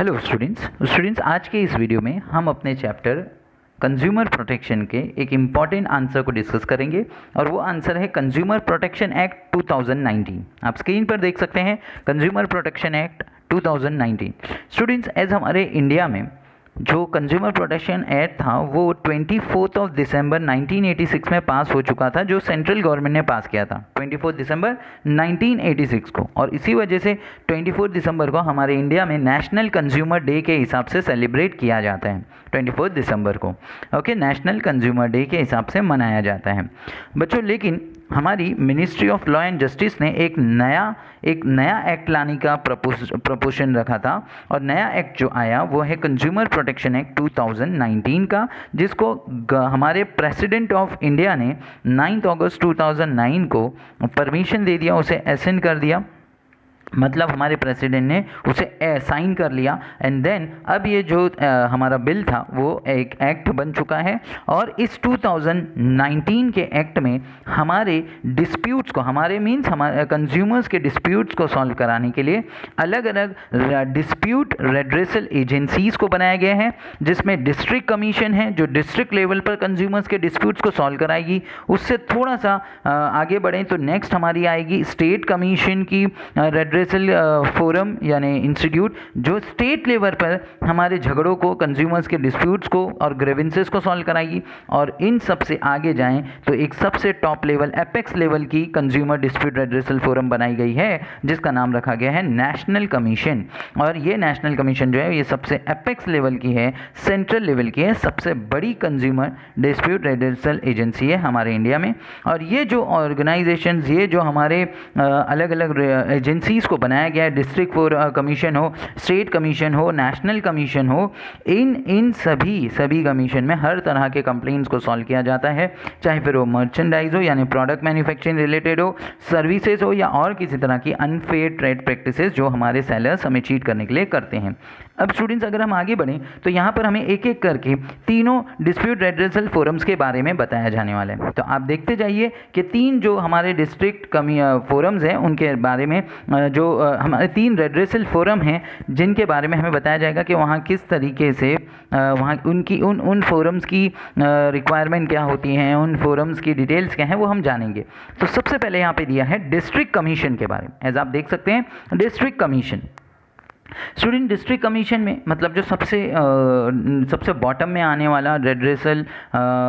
Hello students आज के इस वीडियो में हम अपने चैप्टर कंज्यूमर प्रोटेक्शन के एक इम्पॉर्टेंट आंसर को डिस्कस करेंगे और वो आंसर है कंज्यूमर प्रोटेक्शन एक्ट 2019। आप स्क्रीन पर देख सकते हैं consumer protection act 2019। Students as हमारे इंडिया में जो कंज्यूमर प्रोटेक्शन एक्ट था वो 24 दिसंबर 1986 में पास हो चुका था, जो सेंट्रल गवर्नमेंट ने पास किया था 24 दिसंबर 1986 को। और इसी वजह से 24 दिसंबर को हमारे इंडिया में नेशनल कंज्यूमर डे के हिसाब से सेलिब्रेट किया जाता है। 24 दिसंबर को नेशनल कंज्यूमर डे के हिसाब से मनाया जाता है बच्चों। लेकिन हमारी ministry of law and justice ने एक नया एक्ट लाने का प्रपोजन रखा था, और नया एक्ट जो आया वो है कंज्यूमर प्रोटेक्शन एक्ट 2019 का, जिसको हमारे प्रेसिडेंट ऑफ इंडिया ने 9 अगस्त 2009 को परमिशन दे दिया, उसे एसेंड कर दिया। मतलब हमारे प्रेसिडेंट ने उसे साइन कर लिया एंड देन अब ये जो हमारा बिल था वो एक एक्ट बन चुका है। और इस 2019 के एक्ट में हमारे डिस्प्यूट्स को, हमारे कंज्यूमर्स के डिस्प्यूट्स को सॉल्व कराने के लिए अलग अलग डिस्प्यूट रेड्रेसल एजेंसीज़ को बनाया गया है, जिसमें डिस्ट्रिक्ट कमीशन है जो डिस्ट्रिक्ट लेवल पर कंज्यूमर्स के डिस्प्यूट्स को सॉल्व कराएगी। उससे थोड़ा सा आगे बढ़ें तो नेक्स्ट हमारी आएगी स्टेट कमीशन की रेड्रेसल फोरम यानी इंस्टीट्यूट, जो स्टेट लेवल पर हमारे झगड़ों को, कंज्यूमर्स के डिस्प्यूट्स को और ग्रीवेंसेस को सॉल्व कराएगी। और इन सब से आगे जाएं तो एक सबसे टॉप लेवल, एपेक्स लेवल की कंज्यूमर डिस्प्यूट रेड्रेसल फोरम बनाई गई है, जिसका नाम रखा गया है नेशनल कमीशन। और ये नेशनल कमीशन जो है ये सबसे एपेक्स लेवल की है, सेंट्रल लेवल की है, सबसे बड़ी कंज्यूमर डिस्प्यूट रेड्रेसल एजेंसी है हमारे इंडिया में। और ये जो ऑर्गेनाइजेशंस, ये जो हमारे अलग अलग एजेंसीज को बनाया गया है, डिस्ट्रिक्ट कमीशन हो, स्टेट कमीशन हो, नेशनल कमीशन हो, इन सभी कमीशन में हर तरह के कंप्लेंट्स को सॉल्व किया जाता है, चाहे फिर वो मर्चेंडाइज हो यानी प्रोडक्ट मैन्युफैक्चरिंग रिलेटेड हो, सर्विसेज हो, या और किसी तरह की अनफेयर ट्रेड प्रैक्टिसेस जो हमारे सेलर्स हमें चीट करने के लिए करते हैं। अब स्टूडेंट्स अगर हम आगे बढ़ें तो यहाँ पर हमें एक एक करके तीनों डिस्प्यूट रेड्रेसल फोरम्स के बारे में बताया जाने वाला है। तो आप देखते जाइए कि तीन जो हमारे डिस्ट्रिक्ट फोरम्स हैं उनके बारे में, जो हमारे 3 रेड्रेसल फोरम हैं जिनके बारे में हमें बताया जाएगा कि वहाँ किस तरीके से वहाँ उनकी उन फोरम्स की रिक्वायरमेंट क्या होती हैं, उन फोरम्स की डिटेल्स क्या हैं, वो हम जानेंगे। तो सबसे पहले यहाँ पे दिया है डिस्ट्रिक्ट कमीशन के बारे में। एज आप देख सकते हैं district commission, student district commission में मतलब जो सबसे बॉटम में आने वाला रेड्रेसल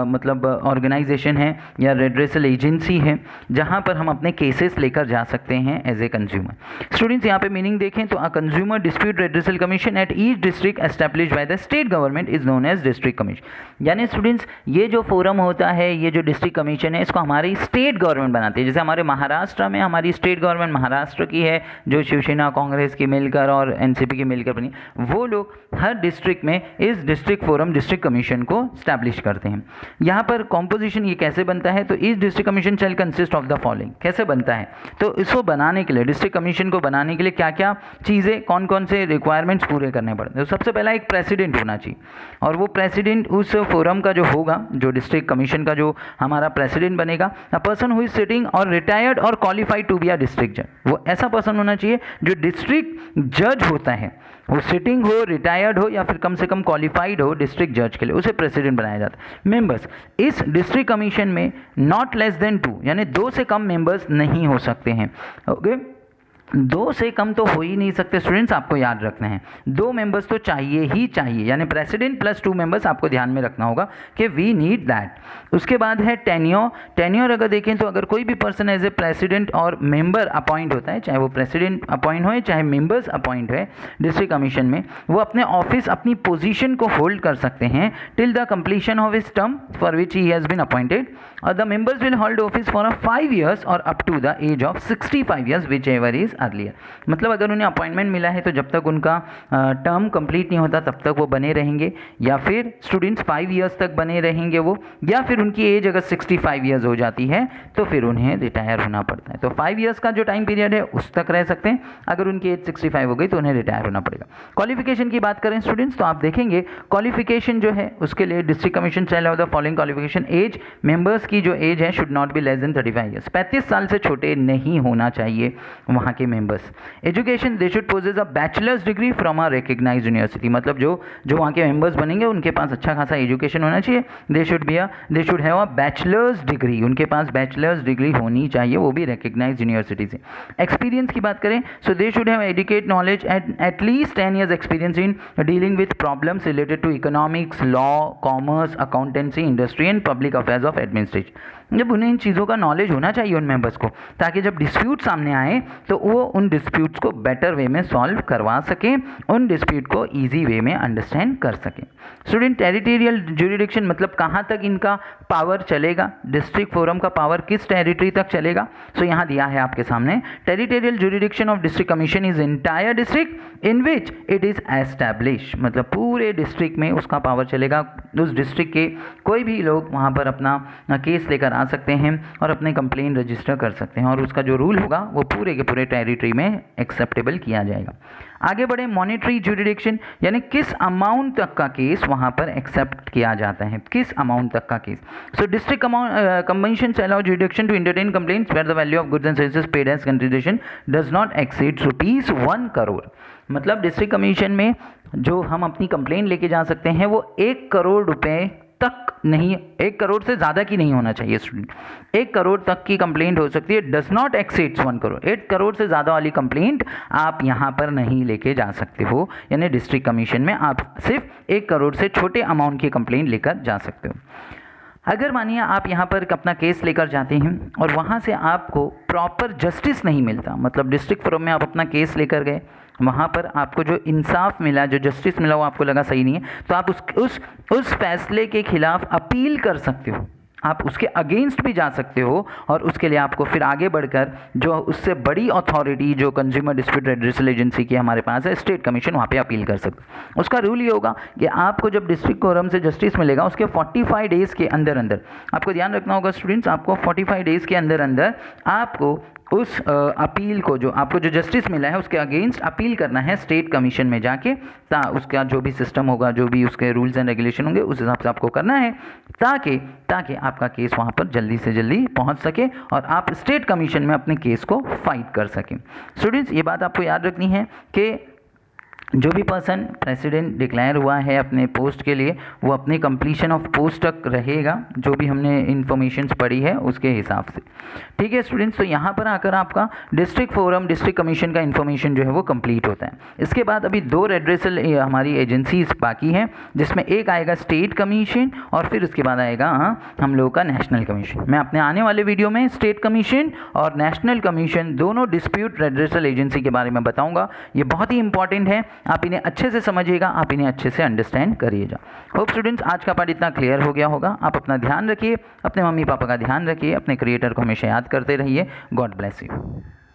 मतलब ऑर्गेनाइजेशन है या रेड्रेसल एजेंसी है, जहां पर हम अपने केसेस लेकर जा सकते हैं एज ए कंज्यूमर। स्टूडेंट्स यहाँ पे मीनिंग देखें तो a consumer dispute redressal commission at each district established by the state government is known as district commission. यानी स्टूडेंट्स ये जो फोरम होता है, ये जो डिस्ट्रिक्ट कमीशन है, इसको हमारी स्टेट गवर्नमेंट बनाती है। जैसे हमारे महाराष्ट्र में हमारी स्टेट गवर्नमेंट महाराष्ट्र की है, जो शिवसेना कांग्रेस की मिलकर और एनसीपी की मिलकर बनी, वो लोग हर डिस्ट्रिक्ट में इस डिस्ट्रिक्ट फोरम, डिस्ट्रिक्ट कमीशन को स्टैब्लिश करते हैं। यहाँ पर कॉम्पोजिशन ये कैसे बनता है, तो इस district commission shell consist of the following. कैसे बनता है, तो इसको बनाने के लिए, डिस्ट्रिक्ट कमीशन को बनाने के लिए क्या क्या चीज़ें, कौन कौन से रिक्वायरमेंट्स पूरे करने पड़ते हैं। तो सबसे पहला एक प्रेसिडेंट होना चाहिए, और वो प्रेसिडेंट उस फोरम का जो होगा, जो डिस्ट्रिक्ट कमीशन का जो हमारा प्रेसिडेंट बनेगा, a person who is sitting और रिटायर्ड और qualified to be a district जज। वो ऐसा पर्सन होना चाहिए जो डिस्ट्रिक्ट जज होता है, वो सिटिंग हो, रिटायर्ड हो, या फिर कम से कम क्वालिफाइड हो डिस्ट्रिक्ट जज के लिए, उसे प्रेसिडेंट बनाया जाता है। मेंबर्स इस डिस्ट्रिक्ट कमीशन में नॉट लेस देन 2 यानी 2 से कम मेंबर्स नहीं हो सकते हैं। ओके, 2 से कम तो हो ही नहीं सकते स्टूडेंट्स, आपको याद रखना है 2 मेंबर्स तो चाहिए ही चाहिए, यानी प्रेसिडेंट प्लस 2 मेंबर्स आपको ध्यान में रखना होगा कि वी नीड दैट। उसके बाद है टेन्योर अगर देखें तो अगर कोई भी पर्सन एज ए प्रेसिडेंट और मेंबर अपॉइंट होता है, चाहे वो प्रेसिडेंट अपॉइंट हो चाहे मेंबर्स अपॉइंट है डिस्ट्रिक्ट कमीशन में, वो अपने ऑफिस, अपनी पोजीशन को होल्ड कर सकते हैं till the completion of his term for which he has been appointed, और the members will hold office for 5 years और up to the age of 65 years whichever is earlier. मतलब अगर उन्हें appointment मिला है तो जब तक उनका टर्म कंप्लीट नहीं होता तब तक वो बने रहेंगे, या फिर स्टूडेंट्स 5 years तक बने रहेंगे वो, या फिर उनकी एज अगर 65 years हो जाती है तो फिर उन्हें रिटायर होना पड़ता है। तो 5 years का जो टाइम पीरियड है उस तक रह सकते हैं, अगर उनकी एज 65 हो गई तो उन्हें रिटायर होना पड़ेगा। क्वालिफिकेशन की बात करें स्टूडेंट्स तो आप देखेंगे क्वालिफिकेशन जो है उसके लिए district commission shall have the following qualification. Age, members की जो एज है should not be less than 35 years, 35 साल से छोटे नहीं होना चाहिए वहाँ के members. Education, they should possess a bachelor's degree from a recognised university, मतलब जो वहाँ के मेंबर्स बनेंगे उनके पास अच्छा खासा एजुकेशन होना चाहिए। दे should have a bachelor's degree, उनके पास बैचलर्स डिग्री होनी चाहिए, वो भी रिकग्नाइज्ड यूनिवर्सिटी से। एक्सपीरियंस की बात करें, so they should have adequate knowledge at least 10 years experience in dealing with problems related to economics, law, commerce, accountancy, industry and public affairs of administration. जब उन्हें इन चीज़ों का नॉलेज होना चाहिए उन मेंबर्स को, ताकि जब डिस्प्यूट सामने आए तो वो उन डिस्प्यूट्स को बेटर वे में सॉल्व करवा सकें, उन डिस्प्यूट को ईजी वे में अंडरस्टैंड कर सकें। स्टूडेंट, टेरिटोरियल ज्यूरिडिक्शन मतलब कहाँ तक इनका पावर चलेगा, डिस्ट्रिक्ट फोरम का पावर किस टेरिटरी तक चलेगा। सो यहाँ दिया है आपके सामने, territorial jurisdiction of district commission is entire district in which it is establish, मतलब पूरे डिस्ट्रिक्ट में उसका पावर चलेगा। उस डिस्ट्रिक्ट के कोई भी लोग वहाँ पर अपना केस लेकर आ सकते हैं और अपने कंप्लेन रजिस्टर कर सकते हैं, और उसका जो रूल होगा वो पूरे के पूरे टेरिटरी में एक्सेप्टेबल किया जाएगा। आगे बढ़े, मॉनेटरी ज्यूरिडिक्शन, यानी किस अमाउंट तक का केस वहाँ पर एक्सेप्ट किया जाता है, किस अमाउंट तक का case. So district commission allow jurisdiction to entertain complaints where the value of goods and services paid as consideration does not exceed ₹1 crore. मतलब डिस्ट्रिक्ट कमीशन में जो हम अपनी कंप्लेन लेके जा सकते हैं वो 1 करोड़ रुपए तक नहीं, 1 करोड़ से ज़्यादा की नहीं होना चाहिए स्टूडेंट। 1 करोड़ तक की कंप्लेंट हो सकती है, does not exceeds 1 crore. 1 crore से ज़्यादा वाली कंप्लेंट आप यहाँ पर नहीं लेके जा सकते हो, यानी डिस्ट्रिक्ट कमीशन में आप सिर्फ 1 करोड़ से छोटे अमाउंट की कंप्लेंट लेकर जा सकते हो। अगर मानिए आप यहाँ पर अपना केस लेकर जाते हैं और वहाँ से आपको प्रॉपर जस्टिस नहीं मिलता, मतलब डिस्ट्रिक्ट फोरम में आप अपना केस लेकर गए, वहाँ पर आपको जो इंसाफ मिला, जो जस्टिस मिला वो आपको लगा सही नहीं है, तो आप उस फैसले के खिलाफ अपील कर सकते हो, आप उसके अगेंस्ट भी जा सकते हो, और उसके लिए आपको फिर आगे बढ़कर जो उससे बड़ी अथॉरिटी जो कंज्यूमर डिस्प्यूट रेड्रेसल एजेंसी की हमारे पास है, स्टेट कमीशन, वहाँ पे अपील कर सकते हो। उसका रूल ये होगा कि आपको जब डिस्ट्रिक्ट फोरम से जस्टिस मिलेगा उसके 45 डेज़ के अंदर अंदर, आपको ध्यान रखना होगा स्टूडेंट्स, आपको 45 डेज़ के अंदर अंदर आपको उस अपील को, जो आपको जो जस्टिस मिला है उसके अगेंस्ट अपील करना है स्टेट कमीशन में जाके, उसका जो भी सिस्टम होगा, जो भी उसके रूल्स एंड रेगुलेशन होंगे उस हिसाब से आपको करना है, ताकि आपका केस वहाँ पर जल्दी से जल्दी पहुँच सके और आप स्टेट कमीशन में अपने केस को फाइट कर सकें। स्टूडेंट्स, ये बात आपको याद रखनी है कि जो भी पर्सन प्रेसिडेंट डिक्लेयर हुआ है अपने पोस्ट के लिए, वो अपने कंप्लीशन ऑफ पोस्ट तक रहेगा, जो भी हमने इन्फॉर्मेशंस पढ़ी है उसके हिसाब से। ठीक है स्टूडेंट्स, तो यहाँ पर आकर आपका डिस्ट्रिक्ट फोरम, डिस्ट्रिक्ट कमीशन का इन्फॉर्मेशन जो है वो कंप्लीट होता है। इसके बाद अभी 2 रेड्रेसल हमारी एजेंसीज बाकी हैं, जिसमें एक आएगा स्टेट कमीशन और फिर उसके बाद आएगा हम लोगों का नेशनल कमीशन। मैं अपने आने वाले वीडियो में स्टेट कमीशन और नेशनल कमीशन दोनों डिस्प्यूट रेड्रेसल एजेंसी के बारे में बताऊँगा। ये बहुत ही इंपॉर्टेंट है, आप इन्हें अच्छे से समझिएगा, आप इन्हें अच्छे से अंडरस्टैंड करिएगा। होप स्टूडेंट्स आज का पार्ट इतना क्लियर हो गया होगा। आप अपना ध्यान रखिए, अपने मम्मी पापा का ध्यान रखिए, अपने क्रिएटर को हमेशा याद करते रहिए। God bless you.